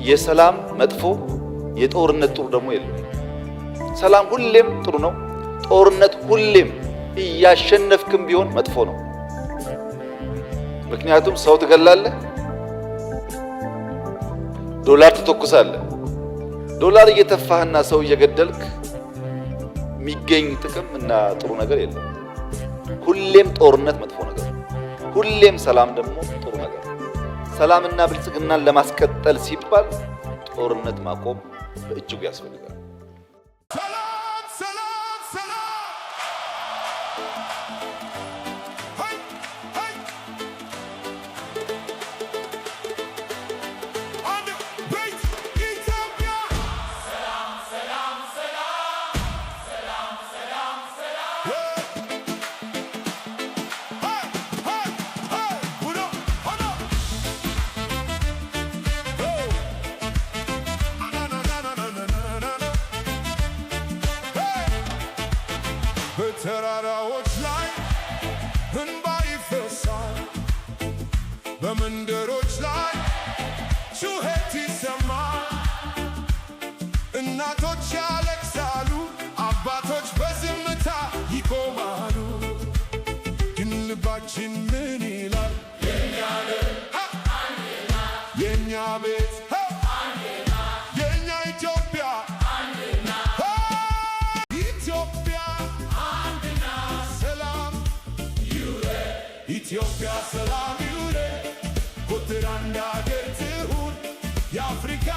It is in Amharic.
የሰላም መጥፎ የጦርነት ጥሩ ደግሞ የለም። ሰላም ሁሌም ጥሩ ነው። ጦርነት ሁሌም እያሸነፍክም ቢሆን መጥፎ ነው። ምክንያቱም ሰው ትገላለህ፣ ዶላር ትተኩሳለህ። ዶላር እየተፋህና ሰው እየገደልክ የሚገኝ ጥቅም እና ጥሩ ነገር የለም። ሁሌም ጦርነት መጥፎ ነገር፣ ሁሌም ሰላም ደግሞ ጥሩ ነገር። ሰላምና ብልጽግናን ለማስቀጠል ሲባል ጦርነት ማቆም በእጅጉ ያስፈልጋል። በተራራዎች ላይ እንባ ይፈሳል፣ በመንደሮች ላይ ጩኸት ይሰማል። እናቶች ያለቅሳሉ፣ አባቶች በዝምታ ይቆማሉ። ግን ልባችን ምን ይላል? የኛ ቤት የኛ ኢትዮጵያ ኢትዮጵያ ሰላም ይሁን፣ ቁጥር አንድ አገር ትሁን የአፍሪካ